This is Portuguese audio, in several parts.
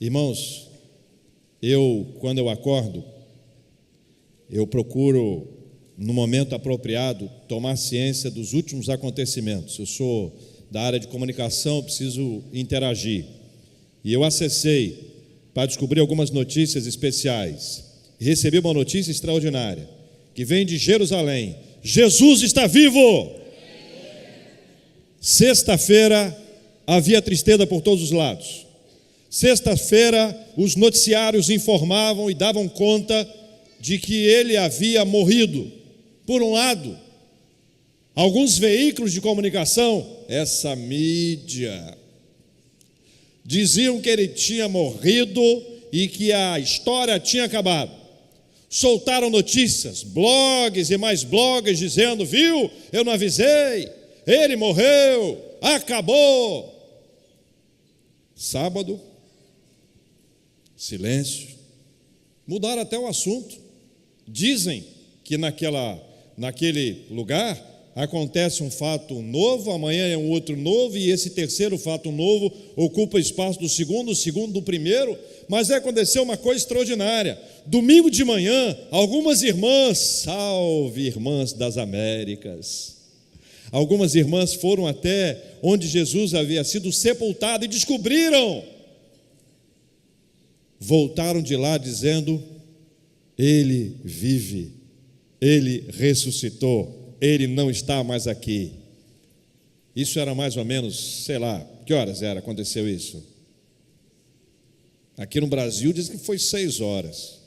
Irmãos, quando eu acordo, eu procuro, no momento apropriado, tomar ciência dos últimos acontecimentos. Eu sou da área de comunicação, preciso interagir. E eu acessei para descobrir algumas notícias especiais. E recebi uma notícia extraordinária, que vem de Jerusalém. Jesus está vivo! Sexta-feira havia tristeza por todos os lados. Sexta-feira os noticiários informavam e davam conta de que ele havia morrido. Por um lado, alguns veículos de comunicação, essa mídia, diziam que ele tinha morrido e que a história tinha acabado. Soltaram notícias, blogs e mais blogs dizendo: viu, eu não avisei, ele morreu, acabou. Sábado, silêncio. Mudaram até o assunto. Dizem que naquele lugar acontece um fato novo, amanhã é um outro novo, e esse terceiro fato novo ocupa o espaço do segundo, o segundo do primeiro. Mas aconteceu uma coisa extraordinária. Domingo de manhã, algumas irmãs, salve irmãs das Américas, algumas irmãs foram até onde Jesus havia sido sepultado e descobriram. Voltaram de lá dizendo: ele vive, ele ressuscitou, ele não está mais aqui. Isso era mais ou menos, sei lá, que horas aconteceu isso? Aqui no Brasil diz que foi 6 horas.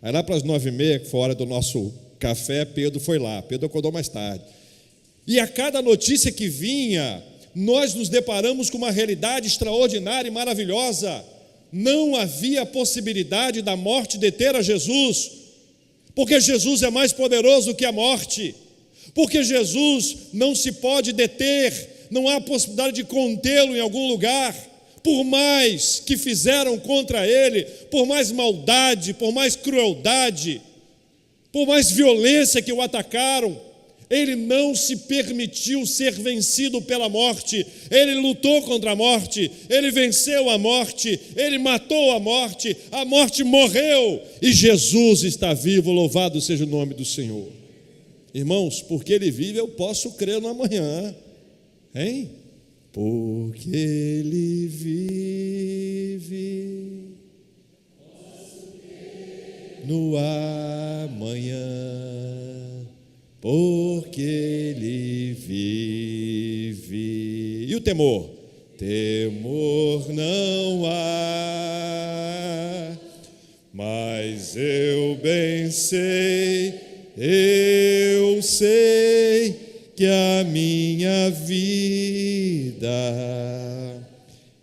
Aí lá para as 9h30, que foi a hora do nosso café, Pedro foi lá. Pedro acordou mais tarde. E a cada notícia que vinha, nós nos deparamos com uma realidade extraordinária e maravilhosa. Não havia possibilidade da morte deter a Jesus, porque Jesus é mais poderoso que a morte, porque Jesus não se pode deter, não há possibilidade de contê-lo em algum lugar. Por mais que fizeram contra ele, por mais maldade, por mais crueldade, por mais violência que o atacaram, ele não se permitiu ser vencido pela morte. Ele lutou contra a morte, ele venceu a morte, ele matou a morte morreu, e Jesus está vivo, louvado seja o nome do Senhor. Irmãos, porque ele vive, eu posso crer no amanhã, hein? Porque ele vive, no amanhã, porque ele vive. E o temor? Temor não há, mas eu bem sei, eu sei que a minha vida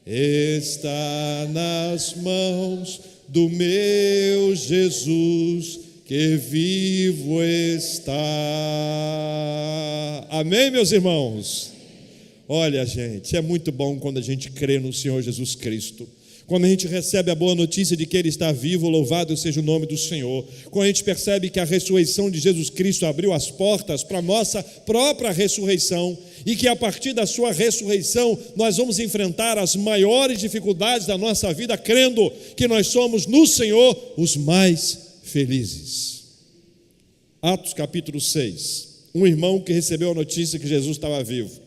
está nas mãos do meu Jesus, que vivo está. Amém, meus irmãos? Olha, gente, é muito bom quando a gente crê no Senhor Jesus Cristo. Quando a gente recebe a boa notícia de que Ele está vivo, louvado seja o nome do Senhor. Quando a gente percebe que a ressurreição de Jesus Cristo abriu as portas para a nossa própria ressurreição, e que a partir da sua ressurreição nós vamos enfrentar as maiores dificuldades da nossa vida, crendo que nós somos no Senhor os mais felizes. Atos capítulo 6. Um irmão que recebeu a notícia que Jesus estava vivo.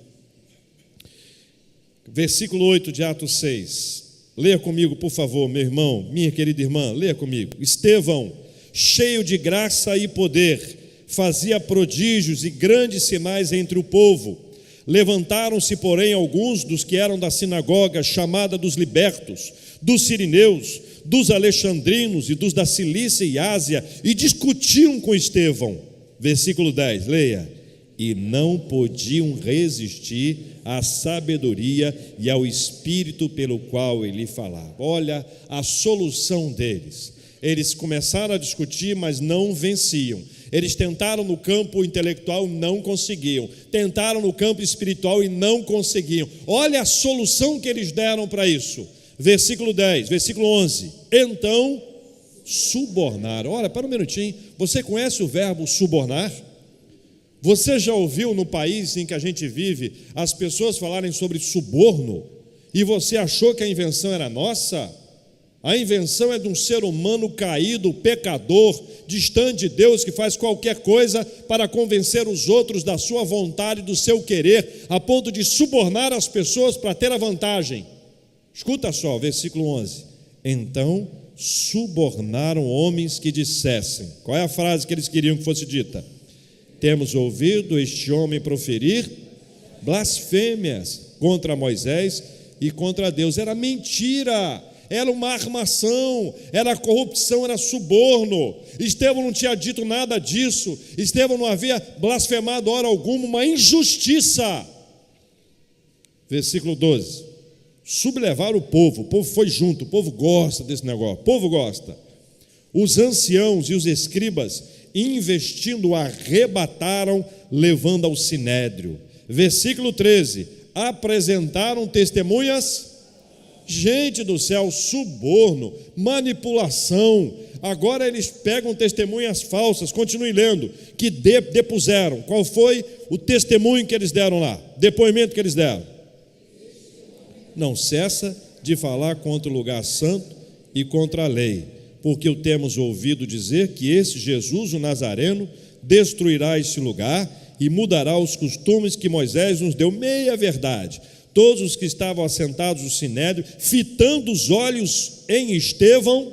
Versículo 8 de Atos 6. Leia comigo, por favor, meu irmão, minha querida irmã, leia comigo. Estevão, cheio de graça e poder, fazia prodígios e grandes sinais entre o povo. Levantaram-se, porém, alguns dos que eram da sinagoga chamada dos libertos, dos sirineus, dos alexandrinos e dos da Cilícia e Ásia, e discutiam com Estevão. Versículo 10, leia. E não podiam resistir à sabedoria e ao espírito pelo qual ele falava. Olha a solução deles. Eles começaram a discutir, mas não venciam. Eles tentaram no campo intelectual, não conseguiam. Tentaram no campo espiritual e não conseguiam. Olha a solução que eles deram para isso. Versículo 10, versículo 11. Então, subornaram. Olha, para um minutinho. Você conhece o verbo subornar? Você já ouviu no país em que a gente vive as pessoas falarem sobre suborno? E você achou que a invenção era nossa? A invenção é de um ser humano caído, pecador, distante de Deus, que faz qualquer coisa para convencer os outros da sua vontade, do seu querer, a ponto de subornar as pessoas para ter a vantagem. Escuta só, versículo 11. Então subornaram homens que dissessem, qual é a frase que eles queriam que fosse dita? Temos ouvido este homem proferir blasfêmias contra Moisés e contra Deus. Era mentira, era uma armação, era corrupção, era suborno. Estevão não tinha dito nada disso, Estevão não havia blasfemado hora alguma, uma injustiça. Versículo 12. Sublevaram o povo foi junto, o povo gosta desse negócio, o povo gosta. Os anciãos e os escribas, investindo, arrebataram, levando ao sinédrio. Versículo 13. Apresentaram testemunhas. Gente do céu, suborno, manipulação. Agora eles pegam testemunhas falsas, continue lendo, que depuseram. Qual foi o testemunho que eles deram lá? Depoimento que eles deram. Não cessa de falar contra o lugar santo e contra a lei, porque o temos ouvido dizer que esse Jesus, o Nazareno, destruirá este lugar e mudará os costumes que Moisés nos deu. Meia verdade. Todos os que estavam assentados no sinédrio, fitando os olhos em Estevão,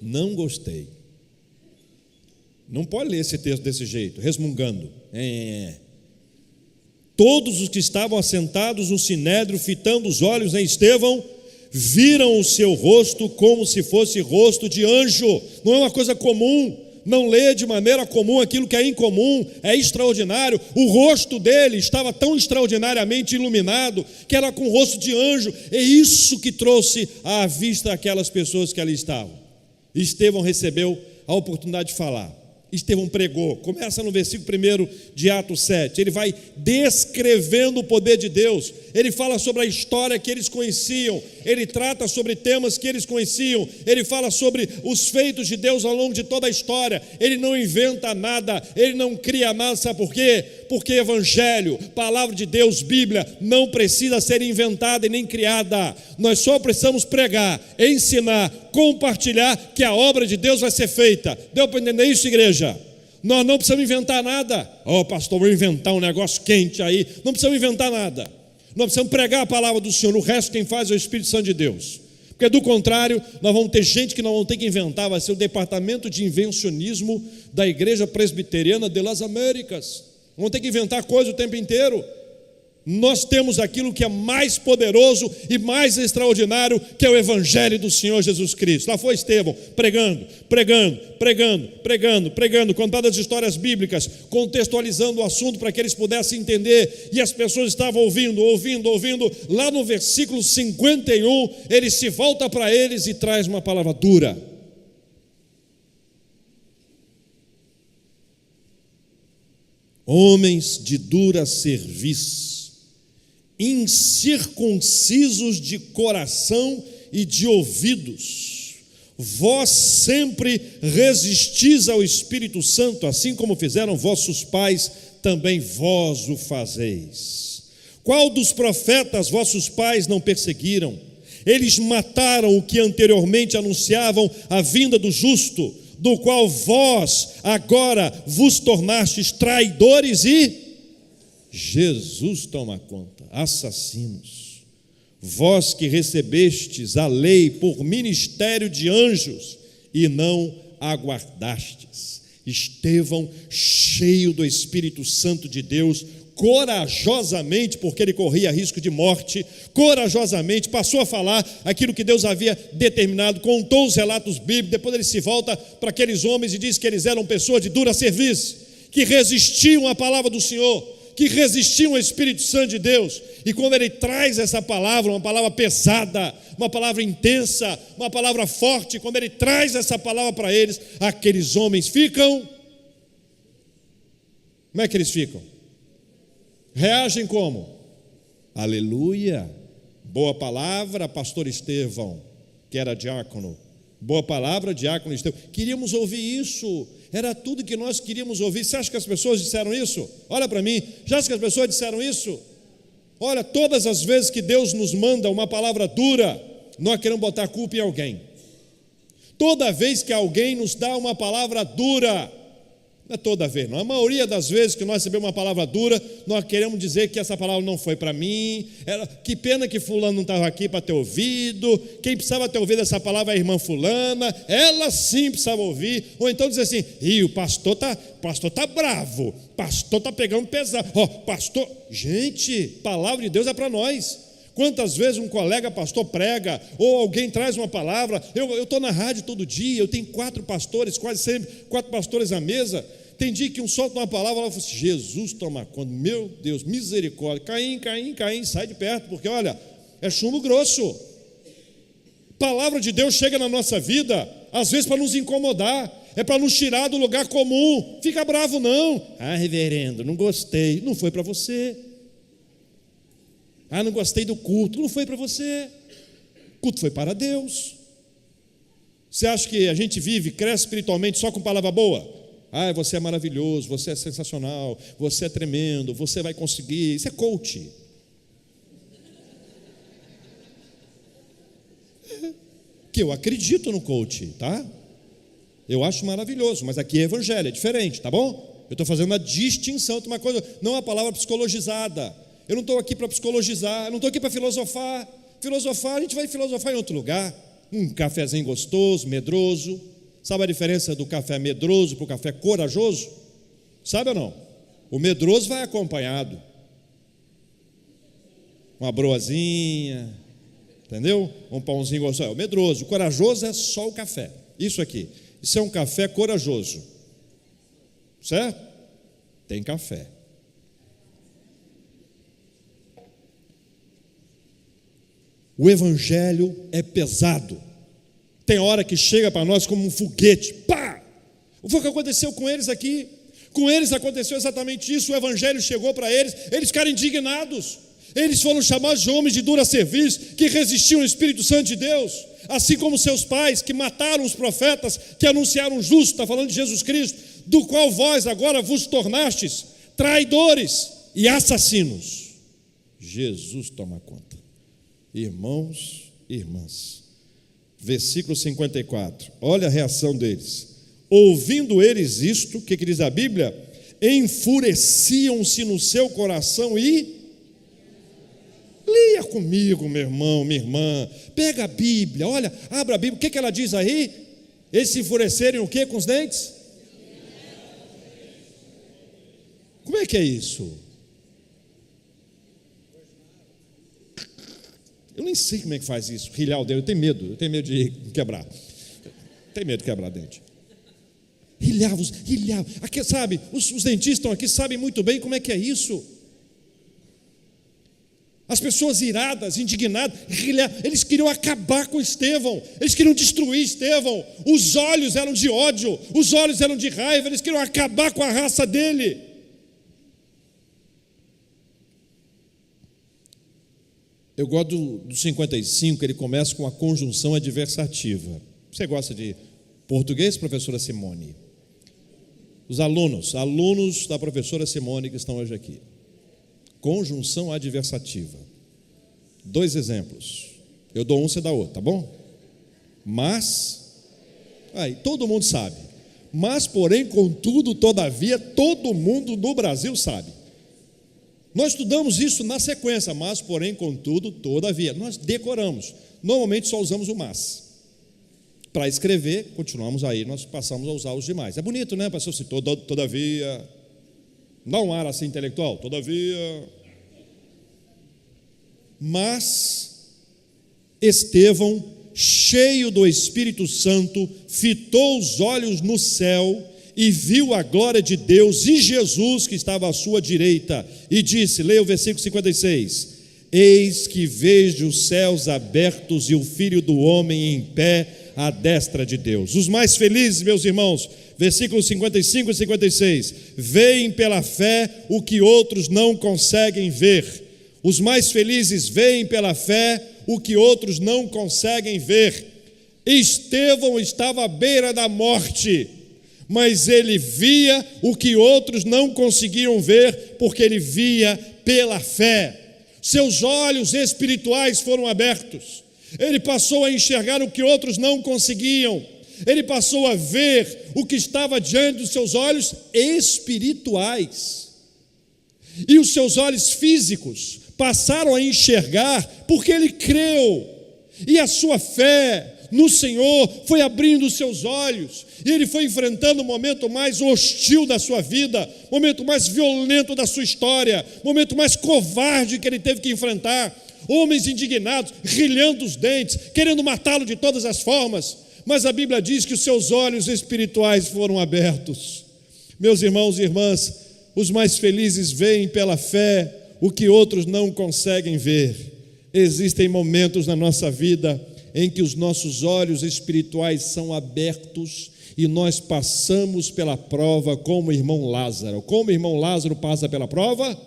não gostei. Não pode ler esse texto desse jeito, resmungando. Todos os que estavam assentados no sinédrio, fitando os olhos em Estevão, viram o seu rosto como se fosse rosto de anjo. Não é uma coisa comum. Não lê de maneira comum aquilo que é incomum, é extraordinário. O rosto dele estava tão extraordinariamente iluminado que era com o rosto de anjo. É isso que trouxe à vista aquelas pessoas que ali estavam. Estevão recebeu a oportunidade de falar. Estevão pregou, começa no versículo 1 de Atos 7, ele vai descrevendo o poder de Deus, ele fala sobre a história que eles conheciam, ele trata sobre temas que eles conheciam, ele fala sobre os feitos de Deus ao longo de toda a história, ele não inventa nada, ele não cria nada, sabe por quê? Porque evangelho, palavra de Deus, Bíblia, não precisa ser inventada e nem criada, nós só precisamos pregar, ensinar, compartilhar que a obra de Deus vai ser feita. Deu para entender isso, igreja? Nós não precisamos inventar nada. Pastor, vou inventar um negócio quente aí. Não precisamos inventar nada. Nós precisamos pregar a palavra do Senhor. O resto quem faz é o Espírito Santo de Deus. Porque do contrário, nós vamos ter gente que nós vamos ter que inventar. Vai ser o departamento de invencionismo da Igreja Presbiteriana de las Américas. Vamos ter que inventar coisa o tempo inteiro. Nós temos aquilo que é mais poderoso e mais extraordinário, que é o Evangelho do Senhor Jesus Cristo. Lá foi Estevão, pregando, contando as histórias bíblicas, contextualizando o assunto para que eles pudessem entender, e as pessoas estavam ouvindo. Lá no versículo 51, ele se volta para eles e traz uma palavra dura. Homens de dura cerviz, incircuncisos de coração e de ouvidos, vós sempre resistis ao Espírito Santo, assim como fizeram vossos pais, também vós o fazeis. Qual dos profetas vossos pais não perseguiram? Eles mataram o que anteriormente anunciavam a vinda do justo, do qual vós agora vos tornastes traidores e... Jesus toma conta, assassinos, vós que recebestes a lei por ministério de anjos e não aguardastes. Estevão, cheio do Espírito Santo de Deus, corajosamente, porque ele corria risco de morte, corajosamente passou a falar aquilo que Deus havia determinado, contou os relatos bíblicos. Depois ele se volta para aqueles homens e diz que eles eram pessoas de dura cerviz, que resistiam à palavra do Senhor, que resistiam ao Espírito Santo de Deus. E quando ele traz essa palavra, uma palavra pesada, uma palavra intensa, uma palavra forte, quando ele traz essa palavra para eles, aqueles homens ficam... Como é que eles ficam? Reagem como? Aleluia! Boa palavra, pastor Estevão, que era diácono. Boa palavra, diácono Estevão. Queríamos ouvir isso. Era tudo que nós queríamos ouvir. Você acha que as pessoas disseram isso? Olha para mim. Já acha que as pessoas disseram isso? Olha, todas as vezes que Deus nos manda uma palavra dura, nós queremos botar a culpa em alguém. Toda vez que alguém nos dá uma palavra dura, não é toda vez, não, a maioria das vezes que nós recebemos uma palavra dura, nós queremos dizer que essa palavra não foi para mim, que pena que fulano não estava aqui para ter ouvido, quem precisava ter ouvido essa palavra é a irmã fulana, ela sim precisava ouvir, ou então dizer assim, o pastor tá bravo, o pastor está pegando pesado, pastor, gente, palavra de Deus é para nós. Quantas vezes um colega pastor prega, ou alguém traz uma palavra, eu estou na rádio todo dia, eu tenho 4 pastores, quase sempre 4 pastores à mesa, tem dia que um solta uma palavra, ela fala assim, Jesus toma conta, meu Deus, misericórdia, Caim, sai de perto, porque olha, é chumbo grosso. Palavra de Deus chega na nossa vida, às vezes para nos incomodar, é para nos tirar do lugar comum, fica bravo não, reverendo, não gostei, não foi para você. Não gostei do culto, não foi para você, o culto foi para Deus. Você acha que a gente cresce espiritualmente só com palavra boa? Você é maravilhoso, você é sensacional, você é tremendo, você vai conseguir, isso é coach. Que eu acredito no coach, tá? Eu acho maravilhoso, mas aqui é evangelho, é diferente, tá bom? Eu estou fazendo uma distinção entre uma coisa, não a palavra psicologizada. Eu não estou aqui para psicologizar, eu não estou aqui para filosofar. A gente vai filosofar em outro lugar. Um cafezinho gostoso, medroso. Sabe a diferença do café medroso para o café corajoso? Sabe ou não? O medroso vai acompanhado. Uma broazinha, entendeu? Um pãozinho gostoso. O medroso, o corajoso é só o café. Isso aqui. Isso é um café corajoso. Certo? Tem café. O evangelho é pesado. Tem hora que chega para nós como um foguete. Pá! Foi o que aconteceu com eles aqui. Com eles aconteceu exatamente isso. O evangelho chegou para eles. Eles ficaram indignados. Eles foram chamados de homens de dura serviço, que resistiam ao Espírito Santo de Deus. Assim como seus pais, que mataram os profetas, que anunciaram o justo, está falando de Jesus Cristo, do qual vós agora vos tornastes traidores e assassinos. Jesus toma conta. Irmãos e irmãs, versículo 54, olha a reação deles. Ouvindo eles isto, o que diz a Bíblia? Enfureciam-se no seu coração e... Leia comigo, meu irmão, minha irmã, pega a Bíblia, olha, abra a Bíblia, o que ela diz aí? Eles se enfurecerem o que com os dentes? Como é que é isso? Eu nem sei como é que faz isso, rilhar o dedo, eu tenho medo de quebrar. Tenho medo de quebrar dente. Rilhava, aqui, sabe, os dentistas estão aqui, sabem muito bem como é que é isso. As pessoas iradas, indignadas, eles queriam acabar com Estevão, eles queriam destruir Estevão, os olhos eram de ódio, os olhos eram de raiva, eles queriam acabar com a raça dele. Eu gosto do 55, ele começa com a conjunção adversativa. Você gosta de português, professora Simone? Os alunos da professora Simone que estão hoje aqui. Conjunção adversativa. 2 exemplos. Eu dou um, você dá outro, tá bom? Mas, aí, todo mundo sabe. Mas, porém, contudo, todavia, todo mundo no Brasil sabe. Nós estudamos isso na sequência, mas, porém, contudo, todavia. Nós decoramos. Normalmente só usamos o mas. Para escrever, continuamos aí, nós passamos a usar os demais. É bonito, né, pastor? Se todavia. Dá um ar assim intelectual, todavia. Mas Estevão, cheio do Espírito Santo, fitou os olhos no céu e viu a glória de Deus e Jesus que estava à sua direita, e disse, leia o versículo 56, eis que vejo os céus abertos e o Filho do Homem em pé à destra de Deus. Os mais felizes, meus irmãos, versículos 55 e 56, veem pela fé o que outros não conseguem ver. Os mais felizes veem pela fé o que outros não conseguem ver. Estevão estava à beira da morte, mas ele via o que outros não conseguiam ver, porque ele via pela fé. Seus olhos espirituais foram abertos. Ele passou a enxergar o que outros não conseguiam. Ele passou a ver o que estava diante dos seus olhos espirituais. E os seus olhos físicos passaram a enxergar porque ele creu. E a sua fé no Senhor foi abrindo os seus olhos. E ele foi enfrentando o momento mais hostil da sua vida, momento mais violento da sua história, momento mais covarde que ele teve que enfrentar. Homens indignados, rilhando os dentes, querendo matá-lo de todas as formas. Mas a Bíblia diz que os seus olhos espirituais foram abertos. Meus irmãos e irmãs, os mais felizes veem pela fé o que outros não conseguem ver. Existem momentos na nossa vida em que os nossos olhos espirituais são abertos e nós passamos pela prova como o irmão Lázaro. Como o irmão Lázaro passa pela prova?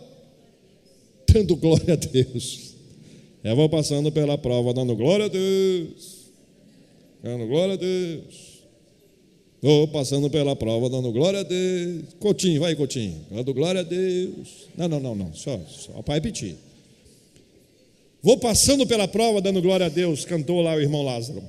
Dando glória a Deus. Eu vou passando pela prova, dando glória a Deus. Dando glória a Deus. Vou passando pela prova, dando glória a Deus. Coutinho, vai Coutinho. Dando glória a Deus. Não. Só para repetir. Vou passando pela prova, dando glória a Deus, cantou lá o irmão Lázaro.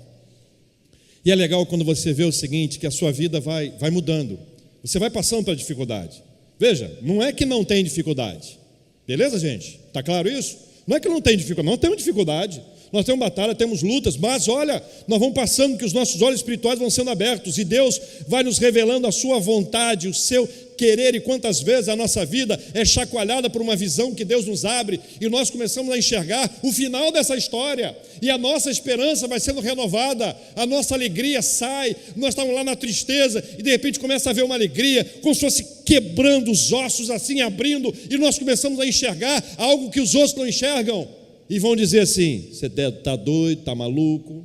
E é legal quando você vê o seguinte, que a sua vida vai mudando. Você vai passando pela dificuldade. Veja, não é que não tem dificuldade. Beleza, gente? Está claro isso? Não é que não tem dificuldade, não temos dificuldade. Nós temos batalha, temos lutas, mas olha, nós vamos passando que os nossos olhos espirituais vão sendo abertos e Deus vai nos revelando a sua vontade, o seu querer, e quantas vezes a nossa vida é chacoalhada por uma visão que Deus nos abre e nós começamos a enxergar o final dessa história e a nossa esperança vai sendo renovada, a nossa alegria sai. Nós estávamos lá na tristeza e de repente começa a haver uma alegria, como se fosse quebrando os ossos assim, abrindo, e nós começamos a enxergar algo que os outros não enxergam e vão dizer assim: você está doido, está maluco.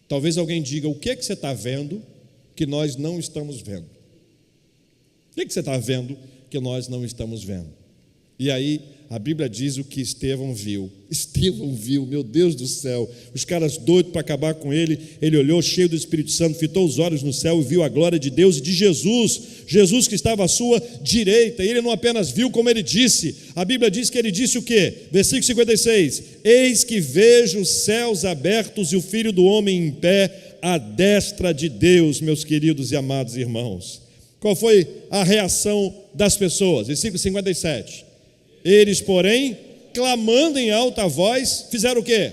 Talvez alguém diga: o que é que você está vendo que nós não estamos vendo? O que você está vendo que nós não estamos vendo? E aí a Bíblia diz o que Estevão viu. Estevão viu, meu Deus do céu, os caras doidos para acabar com ele. Ele olhou cheio do Espírito Santo, fitou os olhos no céu e viu a glória de Deus e de Jesus. Jesus que estava à sua direita. E ele não apenas viu, como ele disse. A Bíblia diz que ele disse o quê? Versículo 56: eis que vejo os céus abertos e o Filho do Homem em pé à destra de Deus. Meus queridos e amados irmãos, qual foi a reação das pessoas? Versículo 57. Eles, porém, clamando em alta voz, fizeram o quê?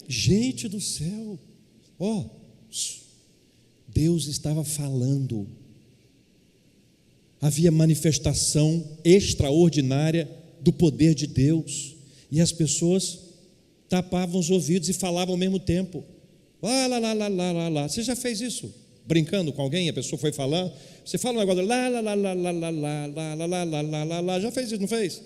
Gente do céu, Deus estava falando. Havia manifestação extraordinária do poder de Deus. E as pessoas tapavam os ouvidos e falavam ao mesmo tempo. Lá. Você já fez isso? Brincando com alguém, a pessoa foi falar, você fala um negócio, lá, já fez isso, não fez?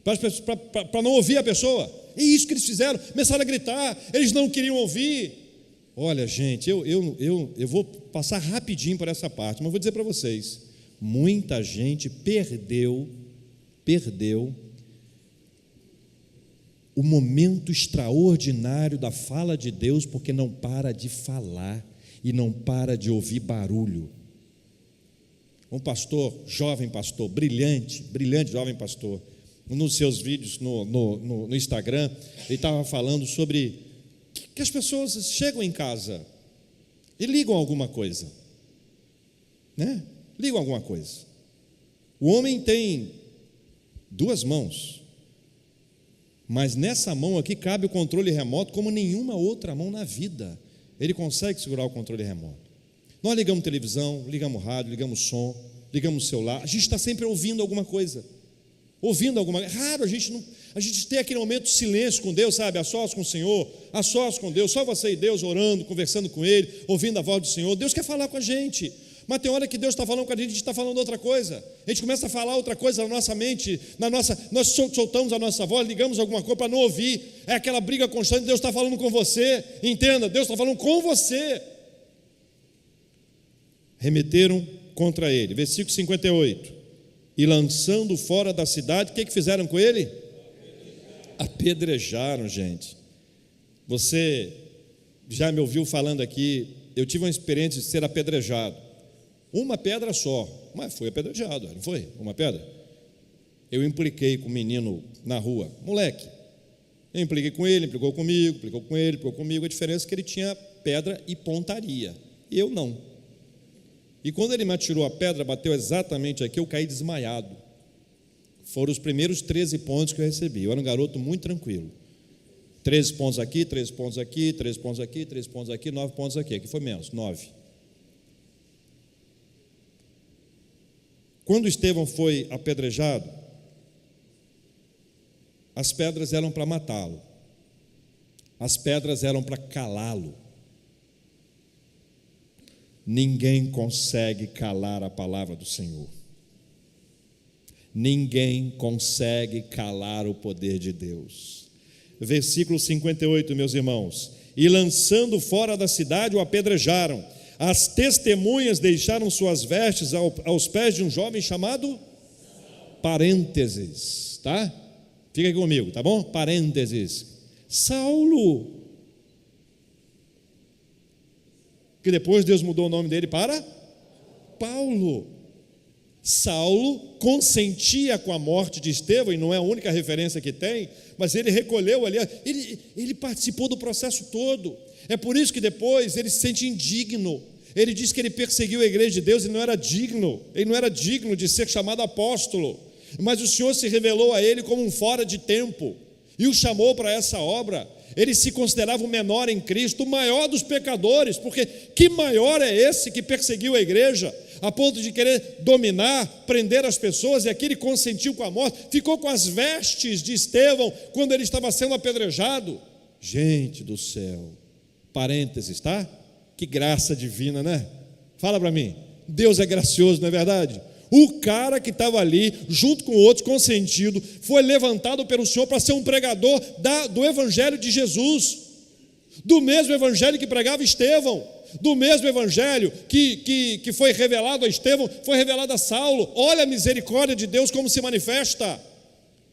Para não ouvir a pessoa. É isso que eles fizeram, começaram a gritar, eles não queriam ouvir. Olha, gente, eu vou passar rapidinho por essa parte, mas vou dizer para vocês, muita gente perdeu o momento extraordinário da fala de Deus, porque não para de falar e não para de ouvir barulho. Um pastor, jovem pastor, brilhante jovem pastor, nos seus vídeos no Instagram, ele estava falando sobre que as pessoas chegam em casa e ligam alguma coisa, né? Ligam alguma coisa. O homem tem 2 mãos, mas nessa mão aqui cabe o controle remoto como nenhuma outra mão na vida. Ele consegue segurar o controle remoto. Nós ligamos televisão, ligamos rádio, ligamos som, ligamos celular. A gente está sempre ouvindo alguma coisa. É raro a gente ter aquele momento de silêncio com Deus, sabe? A sós com o Senhor, a sós com Deus, só você e Deus orando, conversando com Ele, ouvindo a voz do Senhor. Deus quer falar com a gente. Mas tem hora que Deus está falando com a gente está falando outra coisa. A gente começa a falar outra coisa na nossa mente, nós soltamos a nossa voz, ligamos alguma coisa para não ouvir. É aquela briga constante, Deus está falando com você. Entenda, Deus está falando com você. Remeteram contra ele. Versículo 58. E lançando fora da cidade, o que fizeram com ele? Apedrejaram, gente. Você já me ouviu falando aqui, eu tive uma experiência de ser apedrejado. Uma pedra só, mas foi apedrejado, não foi? Uma pedra. Eu impliquei com o menino na rua, moleque. Eu impliquei com ele, implicou comigo, implicou com ele, implicou comigo. A diferença é que ele tinha pedra e pontaria, eu não. E quando ele me atirou a pedra, bateu exatamente aqui, eu caí desmaiado. Foram os primeiros 13 pontos que eu recebi. Eu era um garoto muito tranquilo. 13 pontos aqui, 13 pontos aqui, 13 pontos aqui, 13 pontos aqui, 9 pontos aqui. Aqui foi menos, 9. Quando Estevão foi apedrejado, as pedras eram para matá-lo. As pedras eram para calá-lo. Ninguém consegue calar a palavra do Senhor. Ninguém consegue calar o poder de Deus. Versículo 58, meus irmãos. E lançando fora da cidade o apedrejaram. As testemunhas deixaram suas vestes aos pés de um jovem chamado Parênteses, tá? Fica aqui comigo, tá bom? Parênteses. Saulo. Que depois Deus mudou o nome dele para Paulo. Saulo consentia com a morte de Estevão, e não é a única referência que tem, mas ele recolheu ali, ele participou do processo todo. É por isso que depois ele se sente indigno. Ele diz que ele perseguiu a igreja de Deus e não era digno, ele não era digno de ser chamado apóstolo, mas o Senhor se revelou a ele como um fora de tempo, e o chamou para essa obra. Ele se considerava o menor em Cristo, o maior dos pecadores, porque que maior é esse que perseguiu a igreja, a ponto de querer dominar, prender as pessoas, e aqui ele consentiu com a morte, ficou com as vestes de Estevão, quando ele estava sendo apedrejado. Gente do céu, parênteses, tá? Que graça divina, né? Fala para mim, Deus é gracioso, não é verdade? O cara que estava ali, junto com outros, consentido, foi levantado pelo Senhor para ser um pregador do Evangelho de Jesus, do mesmo Evangelho que pregava Estevão, do mesmo Evangelho que foi revelado a Estevão, foi revelado a Saulo. Olha a misericórdia de Deus como se manifesta.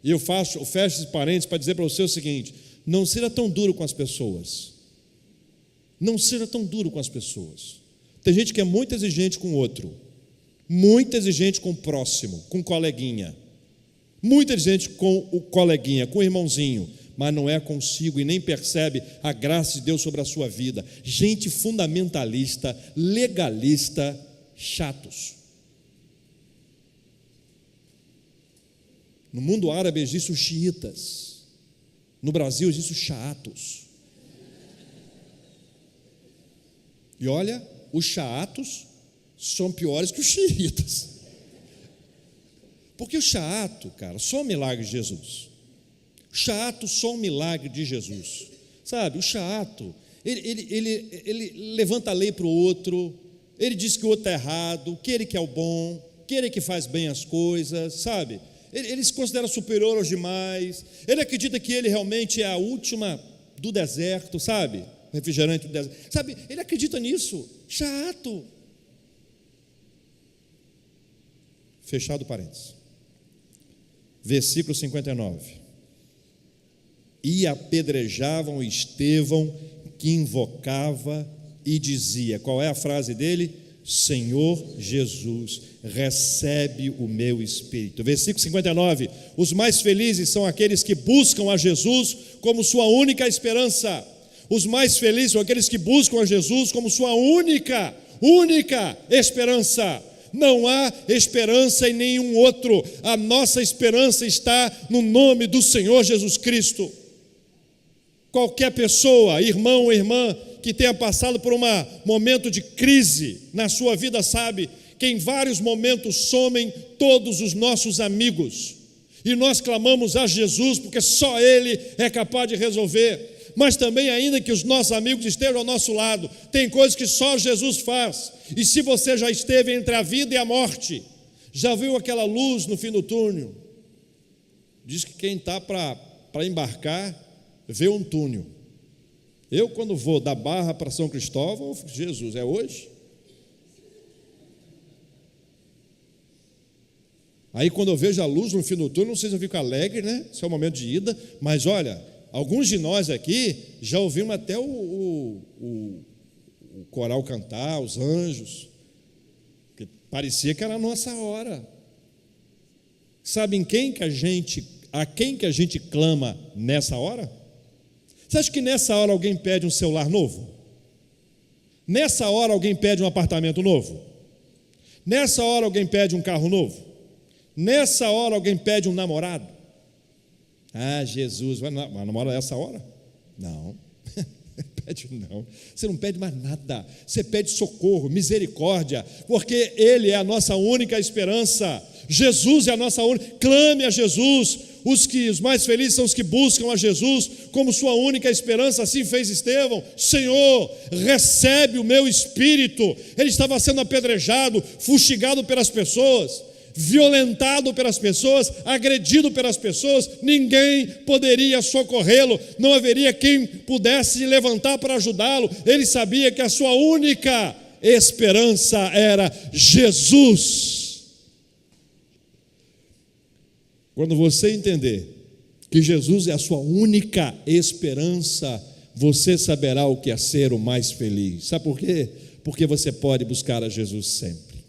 E eu fecho esses parênteses para dizer para você o seguinte: não seja tão duro com as pessoas. Não seja tão duro com as pessoas. Tem gente que é muito exigente com o outro, muito exigente com o próximo, com o coleguinha, muito exigente com o coleguinha, com o irmãozinho, mas não é consigo e nem percebe a graça de Deus sobre a sua vida. Gente fundamentalista, legalista, chatos. No mundo árabe existem os xiitas, no Brasil existem os chatos. E olha, os chatos são piores que os xiitas. Porque o chato, cara, só um milagre de Jesus. O chato só um milagre de Jesus. Sabe, o chato, ele levanta a lei para o outro, ele diz que o outro está errado, que ele que é o bom, que ele que faz bem as coisas, sabe? Ele se considera superior aos demais, ele acredita que ele realmente é a última do deserto, sabe? Refrigerante do deserto, sabe? Ele acredita nisso, chato. Fechado parênteses. Versículo 59. E apedrejavam Estevão, que invocava e dizia, qual é a frase dele? Senhor Jesus, recebe o meu espírito. Versículo 59. Os mais felizes são aqueles que buscam a Jesus como sua única esperança. Os mais felizes são aqueles que buscam a Jesus como sua única esperança. Não há esperança em nenhum outro. A nossa esperança está no nome do Senhor Jesus Cristo. Qualquer pessoa, irmão ou irmã, que tenha passado por um momento de crise na sua vida, sabe que em vários momentos somem todos os nossos amigos. E nós clamamos a Jesus, porque só Ele é capaz de resolver. Mas também, ainda que os nossos amigos estejam ao nosso lado, tem coisas que só Jesus faz. E se você já esteve entre a vida e a morte, já viu aquela luz no fim do túnel? Diz que quem está para embarcar, vê um túnel. Eu, quando vou da Barra para São Cristóvão, Jesus, é hoje? Aí quando eu vejo a luz no fim do túnel, não sei se eu fico alegre, né? Esse é o momento de ida, mas olha, alguns de nós aqui já ouvimos até o coral cantar, os anjos, que Parecia que era a nossa hora. Sabe a quem que a gente clama nessa hora? Você acha que nessa hora alguém pede um celular novo? Nessa hora alguém pede um apartamento novo? Nessa hora alguém pede um carro novo? Nessa hora alguém pede um namorado? Ah, Jesus, vai namorar nessa hora? Não. Pede não. Você não pede mais nada. Você pede socorro, misericórdia, porque Ele é a nossa única esperança. Jesus é a nossa única. Clame a Jesus. Os mais felizes são os que buscam a Jesus como sua única esperança. Assim fez Estevão. Senhor, recebe o meu espírito. Ele estava sendo apedrejado, fustigado pelas pessoas, violentado pelas pessoas, agredido pelas pessoas. Ninguém poderia socorrê-lo, não haveria quem pudesse levantar para ajudá-lo. Ele sabia que a sua única esperança era Jesus. Quando você entender que Jesus é a sua única esperança, você saberá o que é ser o mais feliz. Sabe por quê? Porque você pode buscar a Jesus sempre.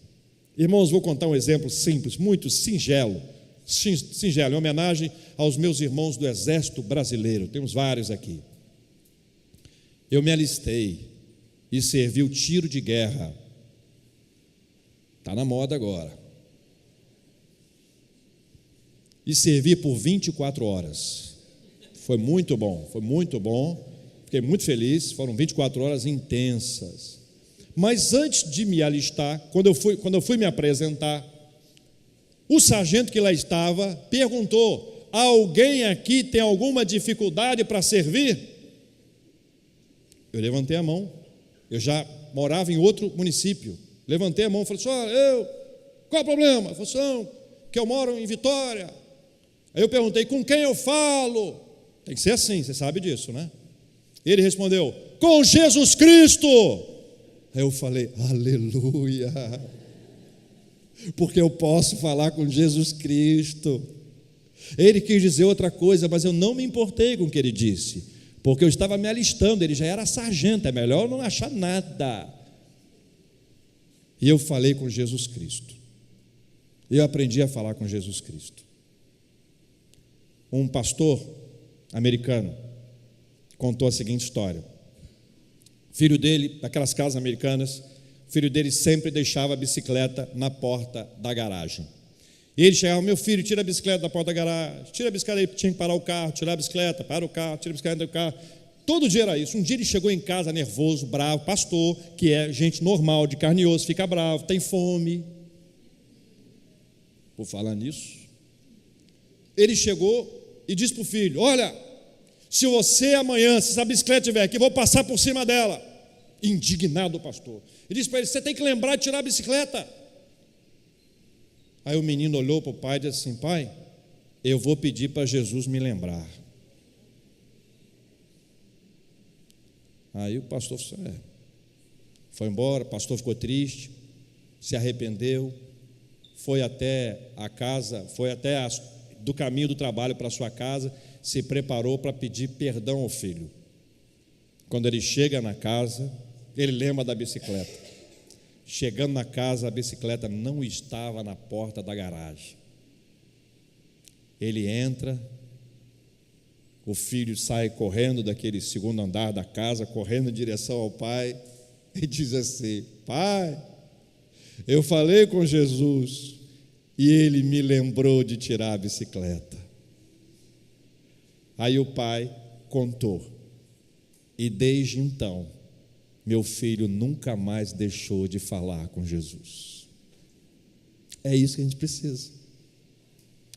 Irmãos, vou contar um exemplo simples, muito singelo, em homenagem aos meus irmãos do Exército Brasileiro. Temos vários aqui. Eu me alistei e servi o tiro de guerra. Está na moda agora. E servi por 24 horas. Foi muito bom, fiquei muito feliz. Foram 24 horas intensas. Mas antes de me alistar, quando eu fui me apresentar, o sargento que lá estava perguntou: alguém aqui tem alguma dificuldade para servir? Eu levantei a mão. Eu já morava em outro município. Levantei a mão e falei: qual é o problema? Ele falou: que eu moro em Vitória. Aí eu perguntei: com quem eu falo? Tem que ser assim, você sabe disso, né? Ele respondeu: com Jesus Cristo. Aí eu falei: aleluia, porque eu posso falar com Jesus Cristo. Ele quis dizer outra coisa, mas eu não me importei com o que ele disse, porque eu estava me alistando, ele já era sargento, é melhor eu não achar nada. E eu falei com Jesus Cristo. Eu aprendi a falar com Jesus Cristo. Um pastor americano contou a seguinte história. Filho dele, daquelas casas americanas, filho dele sempre deixava a bicicleta na porta da garagem. E ele chegava: meu filho, tira a bicicleta da porta da garagem, tira a bicicleta. Ele tinha que parar o carro, tirar a bicicleta, para o carro, tira a bicicleta do carro. Todo dia era isso. Um dia ele chegou em casa nervoso, bravo, pastor, que é gente normal, de carne e osso, fica bravo, tem fome. Por falar nisso, ele chegou e disse para o filho: olha, se você amanhã, se essa bicicleta estiver aqui, vou passar por cima dela. Indignado o pastor. Ele disse para ele: você tem que lembrar de tirar a bicicleta. Aí o menino olhou para o pai e disse assim: pai, eu vou pedir para Jesus me lembrar. Aí o pastor foi embora. O pastor ficou triste, se arrependeu, foi até a casa, do caminho do trabalho para a sua casa, se preparou para pedir perdão ao filho. Quando ele chega na casa, ele lembra da bicicleta. Chegando na casa, a bicicleta não estava na porta da garagem. Ele entra, o filho sai correndo daquele segundo andar da casa, correndo em direção ao pai, e diz assim: pai, eu falei com Jesus e ele me lembrou de tirar a bicicleta. Aí o pai contou, e desde então meu filho nunca mais deixou de falar com Jesus. É isso que a gente precisa.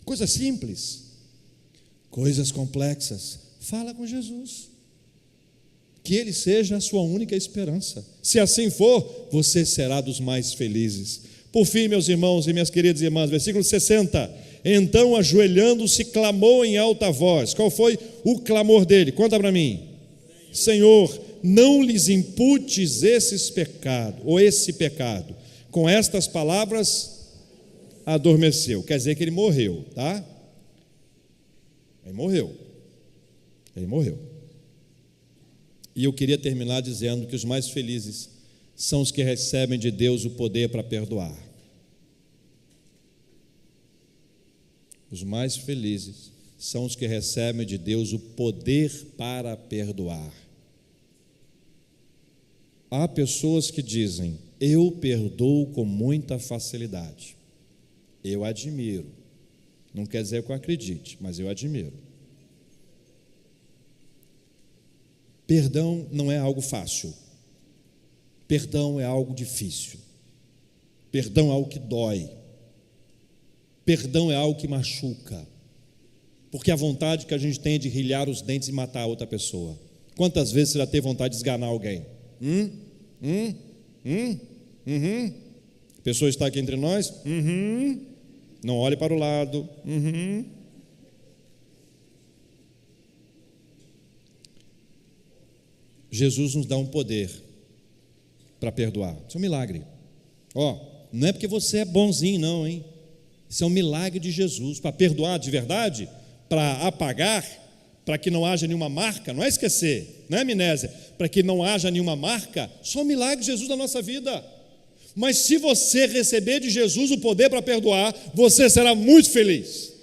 Coisas simples, coisas complexas, fala com Jesus, que Ele seja a sua única esperança. Se assim for, você será dos mais felizes. Por fim, meus irmãos e minhas queridas irmãs, versículo 60, então ajoelhando-se clamou em alta voz. Qual foi o clamor dele? Conta para mim. Senhor, não lhes imputes esse pecado. Com estas palavras adormeceu. Quer dizer que ele morreu, tá? Ele morreu. E eu queria terminar dizendo que os mais felizes são os que recebem de Deus o poder para perdoar. Os mais felizes são os que recebem de Deus o poder para perdoar. Há pessoas que dizem: eu perdoo com muita facilidade. Eu admiro. Não quer dizer que eu acredite, mas eu admiro. Perdão não é algo fácil. Perdão é algo difícil. Perdão é algo que dói. Perdão é algo que machuca. Porque a vontade que a gente tem é de rilhar os dentes e matar a outra pessoa. Quantas vezes você já teve vontade de esganar alguém? A pessoa está aqui entre nós? Não olhe para o lado. Jesus nos dá um poder para perdoar. Isso é um milagre. Não é porque você é bonzinho não, hein? Isso é um milagre de Jesus, para perdoar de verdade, para apagar, para que não haja nenhuma marca, não é esquecer, não é amnésia, para que não haja nenhuma marca, só um milagre de Jesus na nossa vida. Mas se você receber de Jesus o poder para perdoar, você será muito feliz,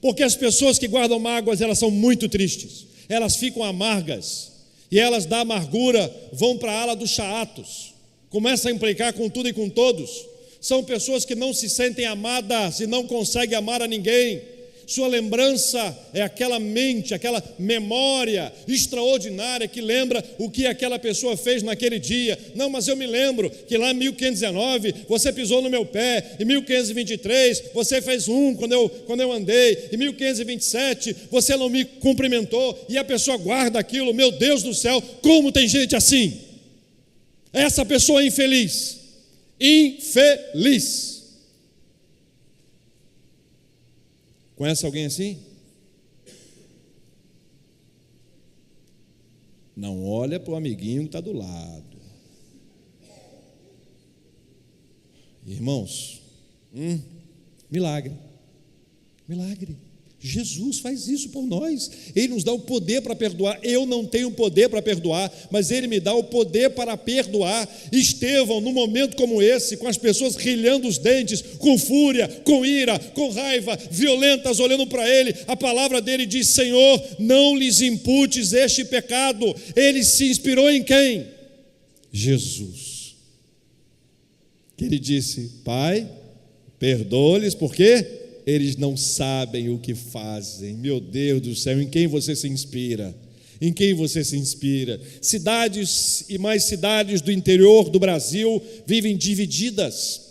porque as pessoas que guardam mágoas, elas são muito tristes, elas ficam amargas, e elas da amargura vão para a ala dos chatos, começam a implicar com tudo e com todos. São pessoas que não se sentem amadas e não conseguem amar a ninguém. Sua lembrança é aquela mente, aquela memória extraordinária que lembra o que aquela pessoa fez naquele dia. Não, mas eu me lembro que lá em 1519 você pisou no meu pé, em 1523 você fez quando eu andei, em 1527 você não me cumprimentou, e a pessoa guarda aquilo. Meu Deus do céu, como tem gente assim? Essa pessoa é infeliz. Infeliz. Conhece alguém assim? Não olha para o amiguinho que está do lado. Irmãos, milagre. Milagre. Jesus faz isso por nós. Ele nos dá o poder para perdoar. Eu não tenho poder para perdoar, mas Ele me dá o poder para perdoar. Estevão, num momento como esse, com as pessoas rilhando os dentes, com fúria, com ira, com raiva, violentas, olhando para ele, a palavra dele diz: Senhor, não lhes imputes este pecado. Ele se inspirou em quem? Jesus. Que ele disse: Pai, perdoa-lhes, por quê? Eles não sabem o que fazem. Meu Deus do céu, em quem você se inspira? Em quem você se inspira? Cidades e mais cidades do interior do Brasil vivem divididas.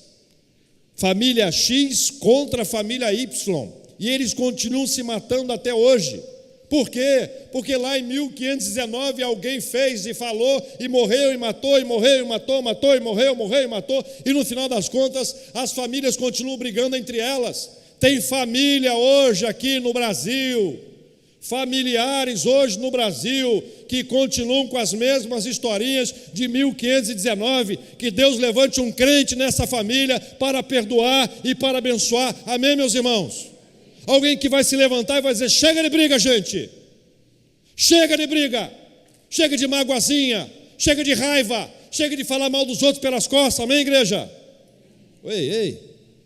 Família X contra a família Y. E eles continuam se matando até hoje. Por quê? Porque lá em 1519 alguém fez e falou, e morreu e matou, e morreu e matou, matou e morreu e matou. E no final das contas, as famílias continuam brigando entre elas. Tem família hoje aqui no Brasil, familiares hoje no Brasil, que continuam com as mesmas historinhas de 1519, que Deus levante um crente nessa família para perdoar e para abençoar, amém, meus irmãos? Alguém que vai se levantar e vai dizer: chega de briga, gente, chega de briga, chega de magoazinha, chega de raiva, chega de falar mal dos outros pelas costas, amém, igreja? Ei,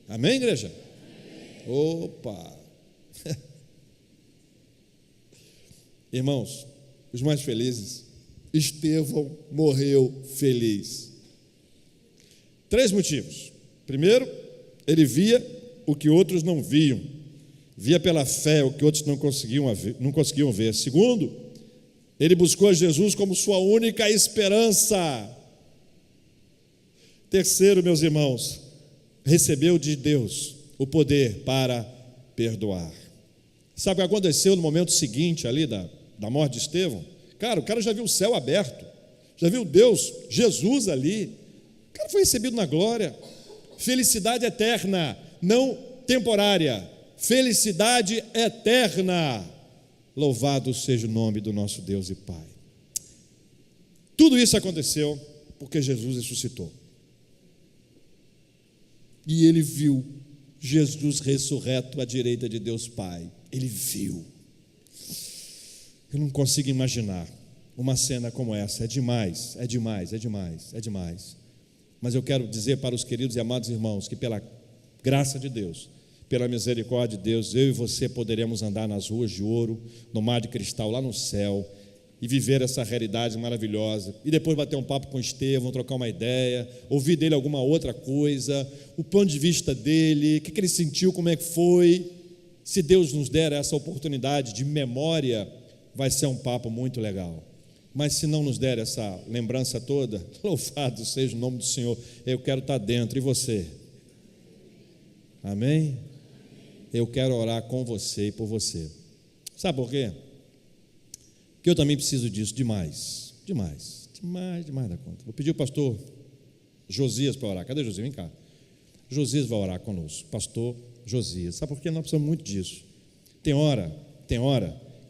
amém, igreja? Opa! Irmãos, os mais felizes, Estevão morreu feliz. 3 motivos. Primeiro, ele via o que outros não viam, via pela fé o que outros não conseguiam ver. Segundo, ele buscou a Jesus como sua única esperança. Terceiro, meus irmãos, recebeu de Deus o poder para perdoar. Sabe o que aconteceu no momento seguinte ali da morte de Estevão? Cara, o cara já viu o céu aberto, já viu Deus, Jesus ali. O cara foi recebido na glória. Felicidade eterna, não temporária. Felicidade eterna. Louvado seja o nome do nosso Deus e Pai. Tudo isso aconteceu porque Jesus ressuscitou. E ele viu Jesus ressurreto à direita de Deus Pai. Ele viu. Eu não consigo imaginar uma cena como essa. É demais. Mas eu quero dizer para os queridos e amados irmãos que, pela graça de Deus, pela misericórdia de Deus, eu e você poderemos andar nas ruas de ouro, no mar de cristal, lá no céu, e viver essa realidade maravilhosa, e depois bater um papo com Estevão, trocar uma ideia, ouvir dele alguma outra coisa, o ponto de vista dele, o que ele sentiu, como é que foi. Se Deus nos der essa oportunidade de memória, vai ser um papo muito legal. Mas se não nos der essa lembrança toda, louvado seja o nome do Senhor, eu quero estar dentro, e você? Amém? Eu quero orar com você e por você. Sabe por quê? Porque eu também preciso disso demais da conta. Vou pedir o pastor Josias para orar. Cadê Josias? Vem cá. Josias vai orar conosco, pastor Josias. Sabe por quê? Nós precisamos muito disso. Tem hora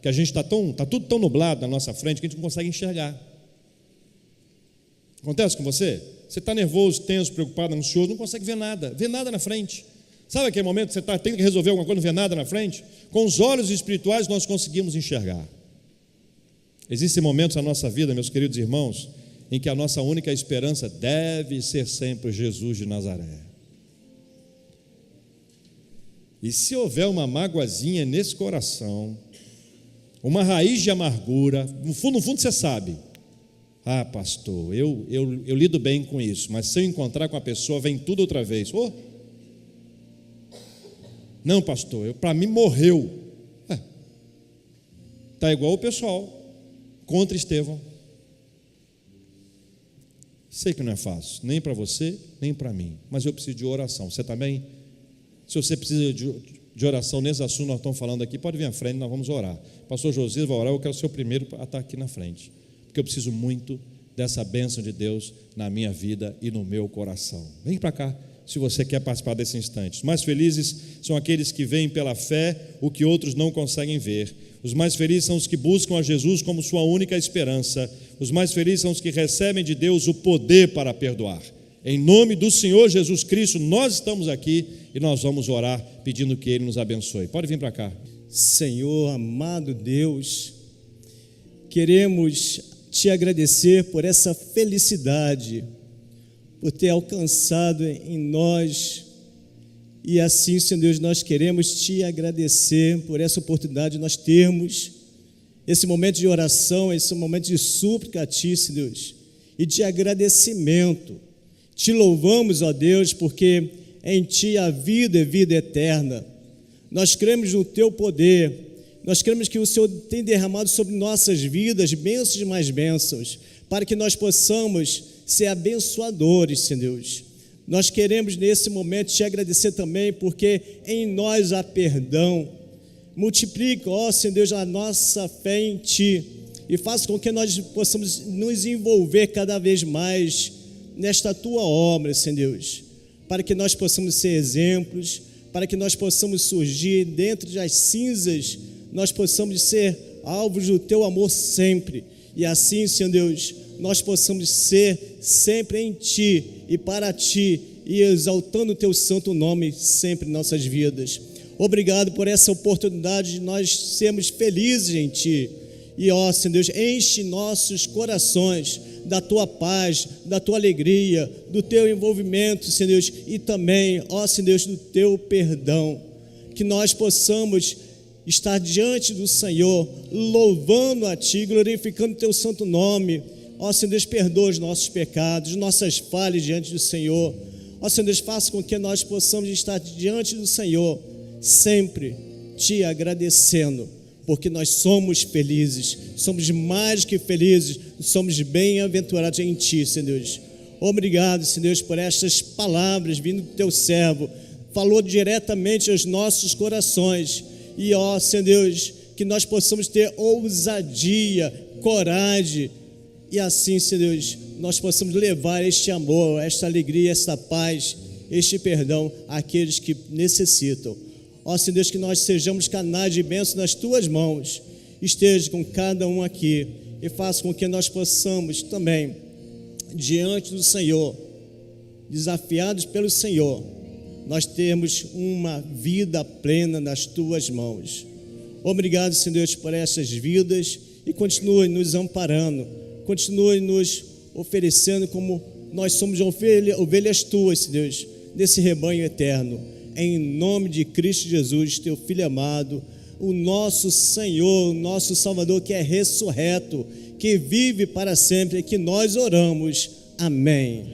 que a gente está tudo tão nublado na nossa frente que a gente não consegue enxergar. Acontece com você? Você está nervoso, tenso, preocupado, ansioso, não consegue ver nada na frente. Sabe aquele momento que você tem que resolver alguma coisa, não vê nada na frente? Com os olhos espirituais nós conseguimos enxergar. Existem momentos na nossa vida, meus queridos irmãos, em que a nossa única esperança deve ser sempre Jesus de Nazaré. E se houver uma magoazinha nesse coração, uma raiz de amargura, no fundo você sabe, pastor, eu lido bem com isso, mas se eu encontrar com a pessoa, vem tudo outra vez. Não, pastor, para mim morreu. Está igual o pessoal contra Estevão. Sei que não é fácil, nem para você, nem para mim, mas eu preciso de oração. Você também? Se você precisa de oração nesse assunto nós estamos falando aqui, pode vir à frente, nós vamos orar. Pastor Josias vai orar, eu quero ser o primeiro a estar aqui na frente, porque eu preciso muito dessa bênção de Deus na minha vida e no meu coração. Vem para cá, se você quer participar desse instante. Os mais felizes são aqueles que veem pela fé o que outros não conseguem ver. Os mais felizes são os que buscam a Jesus como sua única esperança. Os mais felizes são os que recebem de Deus o poder para perdoar. Em nome do Senhor Jesus Cristo, nós estamos aqui e nós vamos orar pedindo que Ele nos abençoe. Pode vir para cá. Senhor, amado Deus, queremos te agradecer por essa felicidade, por ter alcançado em nós, e assim, Senhor Deus, nós queremos te agradecer por essa oportunidade de nós termos esse momento de oração, esse momento de súplica a Ti, Senhor Deus, e de agradecimento. Te louvamos, ó Deus, porque em Ti a vida é vida eterna. Nós cremos no Teu poder, nós cremos que o Senhor tem derramado sobre nossas vidas bênçãos e mais bênçãos, para que nós possamos ser abençoadores, Senhor Deus. Nós queremos nesse momento te agradecer também, porque em nós há perdão. Multiplica, ó Senhor Deus, a nossa fé em Ti, e faça com que nós possamos nos envolver cada vez mais nesta Tua obra, Senhor Deus, para que nós possamos ser exemplos, para que nós possamos surgir dentro das cinzas, nós possamos ser alvos do Teu amor sempre, e assim, Senhor Deus, nós possamos ser sempre em Ti e para Ti, e exaltando o Teu santo nome sempre em nossas vidas. Obrigado por essa oportunidade de nós sermos felizes em Ti, e ó Senhor Deus, enche nossos corações da Tua paz, da Tua alegria, do Teu envolvimento, Senhor Deus, e também, ó Senhor Deus, do Teu perdão, que nós possamos estar diante do Senhor, louvando a Ti, glorificando o Teu santo nome. Ó Senhor Deus, perdoa os nossos pecados, nossas falhas diante do Senhor. Ó Senhor Deus, faça com que nós possamos estar diante do Senhor, sempre Te agradecendo, porque nós somos felizes, somos mais que felizes, somos bem-aventurados em Ti, Senhor Deus. Obrigado, Senhor Deus, por estas palavras vindo do Teu servo, falou diretamente aos nossos corações, e ó Senhor Deus, que nós possamos ter ousadia, coragem, e assim, Senhor Deus, nós possamos levar este amor, esta alegria, esta paz, este perdão àqueles que necessitam. Ó Senhor Deus, que nós sejamos canais de bênção nas Tuas mãos, esteja com cada um aqui e faça com que nós possamos também, diante do Senhor, desafiados pelo Senhor, nós termos uma vida plena nas Tuas mãos. Obrigado, Senhor Deus, por essas vidas, e continue nos amparando, continue nos oferecendo como nós somos ovelhas Tuas, Senhor Deus, desse rebanho eterno. em nome de Cristo Jesus, teu Filho amado, o nosso Senhor, o nosso Salvador, que é ressurreto, que vive para sempre, que nós oramos. Amém.